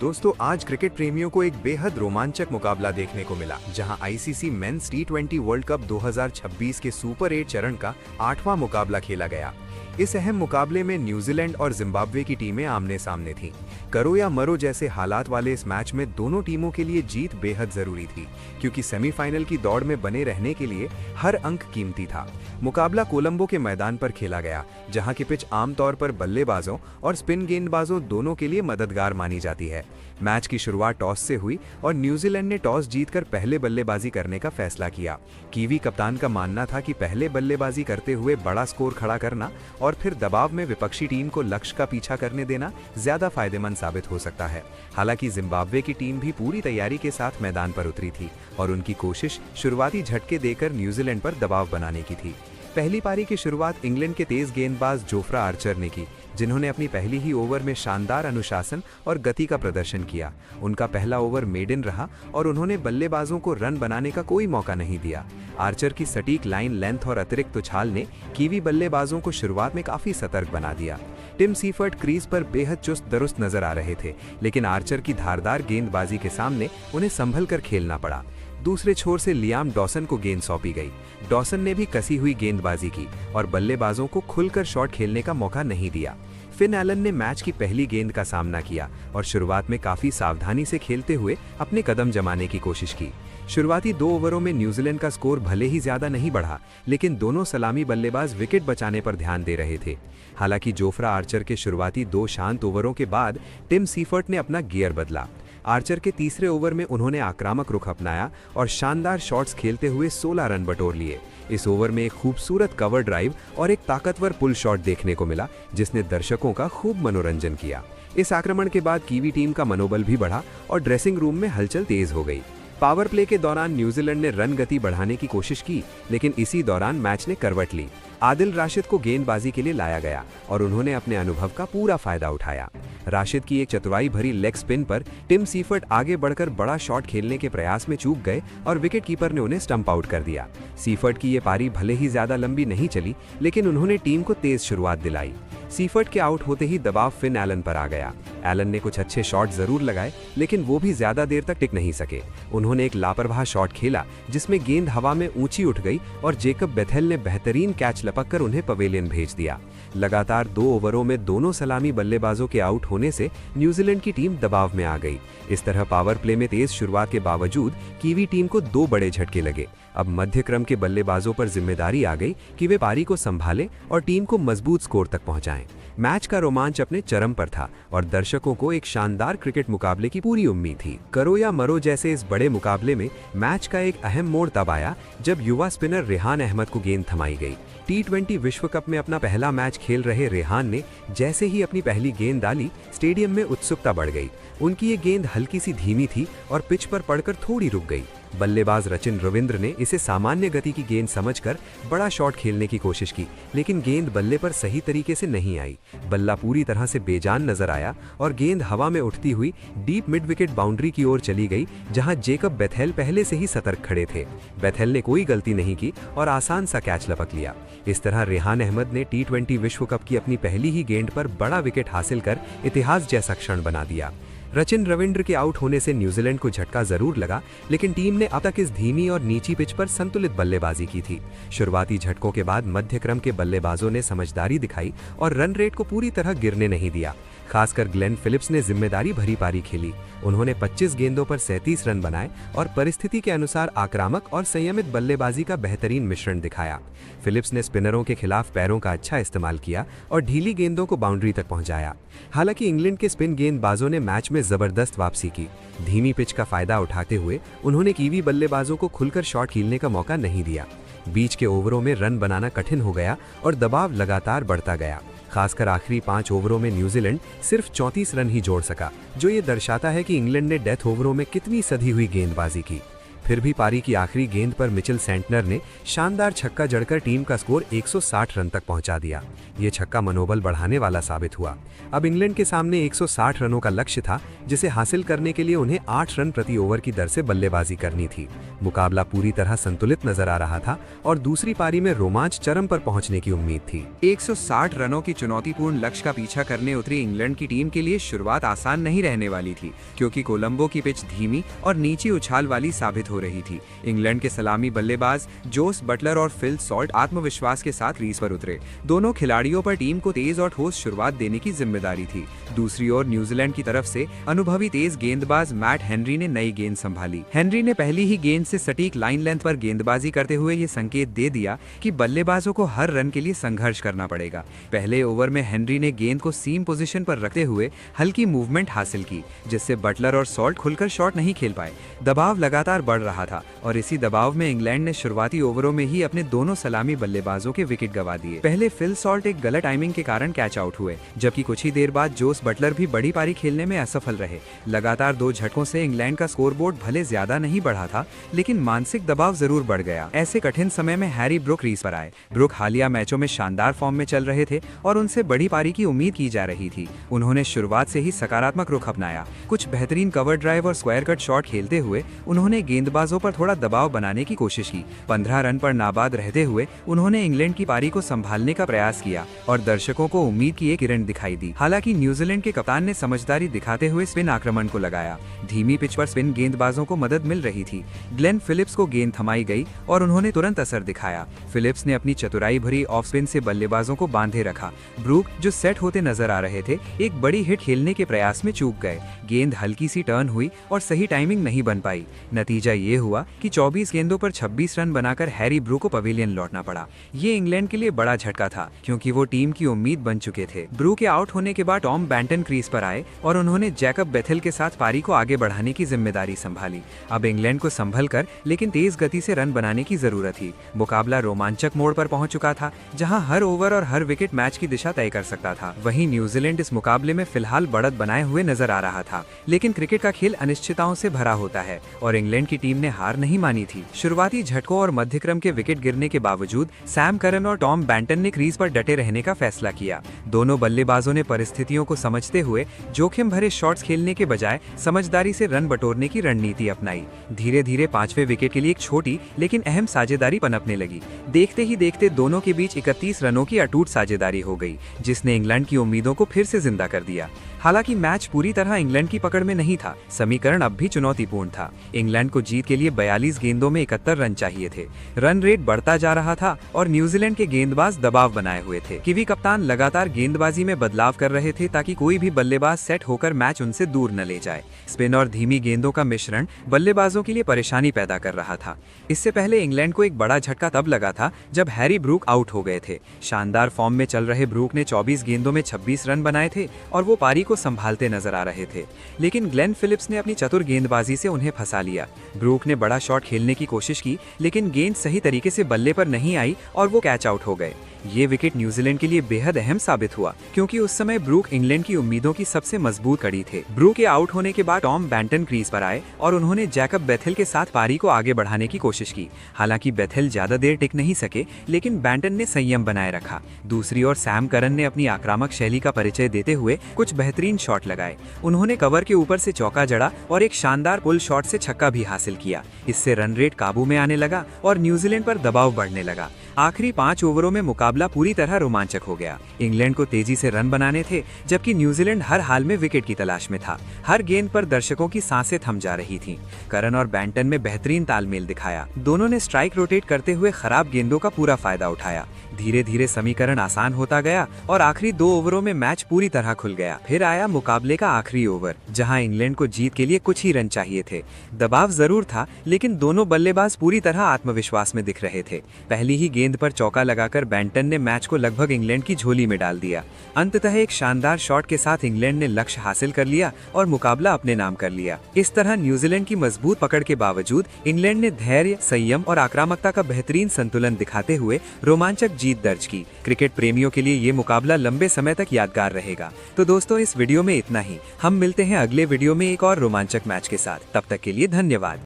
दोस्तों, आज क्रिकेट प्रेमियों को एक बेहद रोमांचक मुकाबला देखने को मिला, जहां आईसीसी मेंस टी20 वर्ल्ड कप 2026 के सुपर 8 चरण का 8वां मुकाबला खेला गया। इस अहम मुकाबले में न्यूजीलैंड और जिम्बाब्वे की टीमें आमने सामने थीं। करो या मरो जैसे हालात वाले इस मैच में दोनों टीमों के लिए जीत बेहद जरूरी थी, क्योंकि सेमीफाइनल की दौड़ में बने रहने के लिए हर अंक कीमती था। मुकाबला कोलंबो के मैदान पर खेला गया, जहां की पिच आमतौर पर बल्लेबाजों और स्पिन गेंदबाजों दोनों के लिए मददगार मानी जाती है। मैच की शुरुआत टॉस से हुई और न्यूजीलैंड ने टॉस जीतकर पहले बल्लेबाजी करने का फैसला किया। कीवी कप्तान का मानना था कि पहले बल्लेबाजी करते हुए बड़ा स्कोर खड़ा करना और फिर दबाव में विपक्षी टीम को लक्ष्य का पीछा करने देना ज्यादा फायदेमंद साबित हो सकता है। हालांकि जिम्बाब्वे की टीम भी पूरी तैयारी के साथ मैदान पर उतरी थी और उनकी कोशिश शुरुआती झटके देकर न्यूजीलैंड पर दबाव बनाने की थी। पहली पारी की शुरुआत इंग्लैंड के तेज गेंदबाज जोफ्रा आर्चर ने की, जिन्होंने अपनी पहली ही ओवर में शानदार अनुशासन और गति का प्रदर्शन किया। उनका पहला ओवर मेडन रहा और उन्होंने बल्लेबाजों को रन बनाने का कोई मौका नहीं दिया। आर्चर की सटीक लाइन लेंथ और अतिरिक्त उछाल ने कीवी बल्लेबाजों को शुरुआत में काफी सतर्क बना दिया। टिम सीफर्ट क्रीज पर बेहद चुस्त दुरुस्त नजर आ रहे थे, लेकिन आर्चर की धारदार गेंदबाजी के सामने उन्हें संभल कर खेलना पड़ा। दूसरे छोर से लियाम डॉसन को गेंद सौंपी गई। डॉसन ने भी कसी हुई गेंदबाजी की और बल्लेबाजों को खुलकर शॉट खेलने का मौका नहीं दिया। फिन एलन ने मैच की पहली गेंद का सामना किया और शुरुआत में काफी सावधानी से खेलते हुए अपने कदम जमाने की कोशिश की। शुरुआती 2 ओवरों में न्यूजीलैंड का स्कोर भले ही ज्यादा नहीं बढ़ा, लेकिन दोनों सलामी बल्लेबाज विकेट बचाने पर ध्यान दे रहे थे। हालांकि जोफ्रा आर्चर के शुरुआती 2 शांत ओवरों के बाद टिम सीफर्ट ने अपना गियर बदला। आर्चर के तीसरे ओवर में उन्होंने आक्रामक रुख अपनाया और शानदार शॉट्स खेलते हुए 16 रन बटोर लिए। इस ओवर में एक खूबसूरत कवर ड्राइव और एक ताकतवर पुल शॉट देखने को मिला, जिसने दर्शकों का खूब मनोरंजन किया। इस आक्रमण के बाद कीवी टीम का मनोबल भी बढ़ा और ड्रेसिंग रूम में हलचल तेज हो गई। पावर प्ले के दौरान न्यूजीलैंड ने रन गति बढ़ाने की कोशिश की, लेकिन इसी दौरान मैच ने करवट ली। आदिल राशिद को गेंदबाजी के लिए लाया गया और उन्होंने अपने अनुभव का पूरा फायदा उठाया। राशिद की एक चतुराई भरी लेग स्पिन पर टिम सीफर्ट आगे बढ़कर बड़ा शॉट खेलने के प्रयास में चूक गए और विकेटकीपर ने उन्हें स्टंप आउट कर दिया। सीफर्ट की ये पारी भले ही ज्यादा लंबी नहीं चली, लेकिन उन्होंने टीम को तेज शुरुआत दिलाई। सीफर्ट के आउट होते ही दबाव फिन एलन पर आ गया। एलन ने कुछ अच्छे शॉट जरूर लगाए, लेकिन वो भी ज्यादा देर तक टिक नहीं सके। उन्होंने एक लापरवाह शॉट खेला, जिसमें गेंद हवा में ऊंची उठ गई और जेकब बेथेल ने बेहतरीन कैच लपककर उन्हें पवेलियन भेज दिया। लगातार 2 ओवरों में दोनों सलामी बल्लेबाजों के आउट होने से न्यूजीलैंड की टीम दबाव में आ गई। इस तरह पावर प्ले में तेज शुरुआत के बावजूद कीवी टीम को 2 बड़े झटके लगे। अब मध्य क्रम के बल्लेबाजों पर जिम्मेदारी आ गई कि वे पारी को संभालें और टीम को मजबूत स्कोर तक पहुंचाएं। मैच का रोमांच अपने चरम पर था और दर्शकों को एक शानदार क्रिकेट मुकाबले की पूरी उम्मीद थी। करो या मरो जैसे इस बड़े मुकाबले में मैच का एक अहम मोड़ तब आया जब युवा स्पिनर रेहान अहमद को गेंद थमाई गई। टी20 विश्व कप में अपना पहला मैच खेल रहे रेहान ने जैसे ही अपनी पहली गेंद डाली, स्टेडियम में उत्सुकता बढ़ गई। उनकी ये गेंद हल्की सी धीमी थी और पिच पर पड़कर थोड़ी रुक गई। बल्लेबाज रचिन रविंद्र ने इसे सामान्य गति की गेंद समझकर बड़ा शॉट खेलने की कोशिश की, लेकिन गेंद बल्ले पर सही तरीके से नहीं आई। बल्ला पूरी तरह से बेजान नजर आया और गेंद हवा में उठती हुई डीप मिड विकेट बाउंड्री की ओर चली गई, जहां जेकब बेथेल पहले से ही सतर्क खड़े थे। बेथेल ने कोई गलती नहीं की और आसान सा कैच लपक लिया। इस तरह रेहान अहमद ने टी20 विश्व कप की अपनी पहली ही गेंद पर बड़ा विकेट हासिल कर इतिहास जैसा क्षण बना दिया। रचिन रविंद्र के आउट होने से न्यूजीलैंड को झटका जरूर लगा, लेकिन टीम ने अब तक इस धीमी और नीची पिच पर संतुलित बल्लेबाजी की थी। शुरुआती झटकों के बाद मध्य क्रम के बल्लेबाजों ने समझदारी दिखाई और रन रेट को पूरी तरह गिरने नहीं दिया। खासकर ग्लेन फिलिप्स ने जिम्मेदारी भरी पारी खेली। उन्होंने 25 गेंदों पर 37 रन बनाए और परिस्थिति के अनुसार आक्रामक और संयमित बल्लेबाजी का बेहतरीन मिश्रण दिखाया। फिलिप्स ने स्पिनरों के खिलाफ पैरों का अच्छा इस्तेमाल किया और ढीली गेंदों को बाउंड्री तक पहुंचाया। हालांकि इंग्लैंड के स्पिन गेंदबाजों ने मैच में जबरदस्त वापसी की। धीमी पिच का फायदा उठाते हुए उन्होंने कीवी बल्लेबाजों को खुलकर शॉट खेलने का मौका नहीं दिया। बीच के ओवरों में रन बनाना कठिन हो गया और दबाव लगातार बढ़ता गया। खासकर आखिरी 5 ओवरों में न्यूजीलैंड सिर्फ 34 रन ही जोड़ सका, जो ये दर्शाता है कि इंग्लैंड ने डेथ ओवरों में कितनी सधी हुई गेंदबाजी की। फिर भी पारी की आखिरी गेंद पर मिचेल सेंटनर ने शानदार छक्का जड़कर टीम का स्कोर 160 रन तक पहुंचा दिया। ये छक्का मनोबल बढ़ाने वाला साबित हुआ। अब इंग्लैंड के सामने 160 रनों का लक्ष्य था, जिसे हासिल करने के लिए उन्हें 8 रन प्रति ओवर की दर से बल्लेबाजी करनी थी। मुकाबला पूरी तरह संतुलित नजर आ रहा था और दूसरी पारी में रोमांच चरम पर पहुंचने की उम्मीद थी। 160 रनों की चुनौतीपूर्ण लक्ष्य का पीछा करने उतरी इंग्लैंड की टीम के लिए शुरुआत आसान नहीं रहने वाली थी, क्योंकि कोलंबो की पिच धीमी और नीची उछाल वाली साबित हो रही थी। इंग्लैंड के सलामी बल्लेबाज जोस बटलर और फिल सॉल्ट आत्मविश्वास के साथ क्रीज पर उतरे। दोनों खिलाड़ियों पर टीम को तेज और ठोस शुरुआत देने की जिम्मेदारी थी। दूसरी ओर न्यूजीलैंड की तरफ से अनुभवी तेज गेंदबाज मैट हेनरी ने नई गेंद संभाली। हेनरी ने पहली ही गेंद से सटीक लाइन लेंथ पर गेंदबाजी करते हुए ये संकेत दे दिया कि बल्लेबाजों को हर रन के लिए संघर्ष करना पड़ेगा। पहले ओवर में हेनरी ने गेंद को सीम पोजीशन पर रखते हुए हल्की मूवमेंट हासिल की, जिससे बटलर और सॉल्ट खुलकर शॉट नहीं खेल पाए। दबाव लगातार बढ़ रहा था और इसी दबाव में इंग्लैंड ने शुरुआती ओवरों में ही अपने दोनों सलामी बल्लेबाजों के विकेट गंवा दिए। पहले फिल सॉल्ट एक गलत टाइमिंग के कारण कैच आउट हुए, जबकि कुछ ही देर बाद जोस बटलर भी बड़ी पारी खेलने में असफल रहे। लगातार 2 झटकों से इंग्लैंड का स्कोरबोर्ड भले ज्यादा नहीं बढ़ा था, लेकिन मानसिक दबाव जरूर बढ़ गया। ऐसे कठिन समय में हैरी ब्रूक क्रीज पर आए। ब्रूक हालिया मैचों में शानदार फॉर्म में चल रहे थे और उनसे बड़ी पारी की उम्मीद की जा रही थी। उन्होंने शुरुआत से ही सकारात्मक रुख अपनाया। कुछ बेहतरीन कवर ड्राइव और स्क्वायर कट शॉट खेलते हुए उन्होंने गेंदबाजों पर थोड़ा दबाव बनाने की कोशिश की। 15 रन पर नाबाद रहते हुए उन्होंने इंग्लैंड की पारी को संभालने का प्रयास किया और दर्शकों को उम्मीद की एक किरण दिखाई दी। हालांकि न्यूजीलैंड के कप्तान ने समझदारी दिखाते हुए स्पिन आक्रमण को लगाया। धीमी पिच पर स्पिन गेंदबाजों को मदद मिल रही थी। ग्लेन फिलिप्स को गेंद थमाई गई और उन्होंने तुरंत असर दिखाया। फिलिप्स ने अपनी चतुराई भरी ऑफ स्पिन से बल्लेबाजों को बांधे रखा। ब्रूक, जो सेट होते नजर आ रहे थे, एक बड़ी हिट खेलने के प्रयास में चूक गए। गेंद हल्की सी टर्न हुई और सही टाइमिंग नहीं बन पाई। नतीजा ये हुआ कि 24 गेंदों पर 26 रन बनाकर हैरी ब्रूक को पवेलियन लौटना पड़ा। ये इंग्लैंड के लिए बड़ा झटका था, क्योंकि वो टीम की उम्मीद बन चुके थे। ब्रूक के आउट होने के बाद टॉम बैंटन क्रीज पर आए और उन्होंने जैकब बेथेल के साथ पारी को आगे बढ़ाने की जिम्मेदारी संभाली। अब इंग्लैंड को संभल कर लेकिन तेज गति से रन बनाने की जरूरत थी। मुकाबला रोमांचक मोड़ पर पहुंच चुका था, जहां हर ओवर और हर विकेट मैच की दिशा तय कर सकता था। वहीं न्यूजीलैंड इस मुकाबले में फिलहाल बढ़त बनाए हुए नजर आ रहा था, लेकिन क्रिकेट का खेल अनिश्चितताओं से भरा होता है और इंग्लैंड की टीम ने हार नहीं मानी थी। शुरुआती झटकों और मध्यक्रम के विकेट गिरने के बावजूद सैम करन और टॉम बैंटन ने क्रीज पर डटे रहने का फैसला किया। दोनों बल्लेबाजों ने परिस्थितियों को समझते हुए जोखिम भरे शॉट्स खेलने के बजाय समझदारी से रन बटोरने की रणनीति अपनाई। धीरे धीरे 5वें विकेट के लिए एक छोटी लेकिन अहम साझेदारी पनपने लगी। देखते ही देखते दोनों के बीच 31 रनों की अटूट साझेदारी हो गई, जिसने इंग्लैंड की उम्मीदों को फिर से जिंदा कर दिया। हालांकि मैच पूरी तरह इंग्लैंड की पकड़ में नहीं था। समीकरण अब भी चुनौतीपूर्ण था। इंग्लैंड को जीत के लिए 42 गेंदों में 71 रन चाहिए थे। रन रेट बढ़ता जा रहा था और न्यूजीलैंड के गेंदबाज दबाव बनाए हुए थे। किवी कप्तान लगातार गेंदबाजी में बदलाव कर रहे थे ताकि कोई भी बल्लेबाज सेट होकर मैच उनसे दूर न ले जाए। स्पिन और धीमी गेंदों का मिश्रण बल्लेबाजों के लिए परेशानी पैदा कर रहा था। इससे पहले इंग्लैंड को एक बड़ा झटका तब लगा था जब हैरी ब्रूक आउट हो गए थे। शानदार फॉर्म में चल रहे ब्रूक ने 24 गेंदों में 26 रन बनाए थे और वो पारी को संभालते नजर आ रहे थे, लेकिन ग्लेन फिलिप्स ने अपनी चतुर गेंदबाजी से उन्हें फंसा लिया। ब्रूक ने बड़ा शॉट खेलने की कोशिश की, लेकिन गेंद सही तरीके से बल्ले पर नहीं आई और वो कैच आउट हो गए। ये विकेट न्यूजीलैंड के लिए बेहद अहम साबित हुआ, क्योंकि उस समय ब्रूक इंग्लैंड की उम्मीदों की सबसे मजबूत कड़ी थे। ब्रूक के आउट होने के बाद टॉम बैंटन क्रीज पर आए और उन्होंने जैकब बेथेल के साथ पारी को आगे बढ़ाने की कोशिश की। हालांकि बेथेल ज्यादा देर टिक नहीं सके, लेकिन बैंटन ने संयम बनाए रखा। दूसरी ओर सैम करन ने अपनी आक्रामक शैली का परिचय देते हुए कुछ बेहतरीन शॉट लगाए। उन्होंने कवर के ऊपर से चौका जड़ा और एक शानदार पुल शॉट से छक्का भी हासिल किया। इससे रन रेट काबू में आने लगा और न्यूजीलैंड पर दबाव बढ़ने लगा। आखिरी 5 ओवरों में मुकाबला पूरी तरह रोमांचक हो गया। इंग्लैंड को तेजी से रन बनाने थे, जबकि न्यूजीलैंड हर हाल में विकेट की तलाश में था। हर गेंद पर दर्शकों की सांसें थम जा रही थीं। करन और बैंटन में बेहतरीन तालमेल दिखाया। दोनों ने स्ट्राइक रोटेट करते हुए खराब गेंदों का पूरा फायदा उठाया। धीरे धीरे समीकरण आसान होता गया और आखिरी 2 ओवरों में मैच पूरी तरह खुल गया। फिर आया मुकाबले का आखिरी ओवर, जहां इंग्लैंड को जीत के लिए कुछ ही रन चाहिए थे। दबाव जरूर था, लेकिन दोनों बल्लेबाज पूरी तरह आत्मविश्वास में दिख रहे थे। पहली ही गेंद पर चौका लगाकर बैंटन ने मैच को लगभग इंग्लैंड की झोली में डाल दिया। अंततः एक शानदार शॉट के साथ इंग्लैंड ने लक्ष्य हासिल कर लिया और मुकाबला अपने नाम कर लिया। इस तरह न्यूजीलैंड की मजबूत पकड़ के बावजूद इंग्लैंड ने धैर्य, संयम और आक्रामकता का बेहतरीन संतुलन दिखाते हुए रोमांचक जीत दर्ज की। क्रिकेट प्रेमियों के लिए ये मुकाबला लंबे समय तक यादगार रहेगा। तो दोस्तों, इस वीडियो में इतना ही। हम मिलते हैं अगले वीडियो में एक और रोमांचक मैच के साथ। तब तक के लिए धन्यवाद।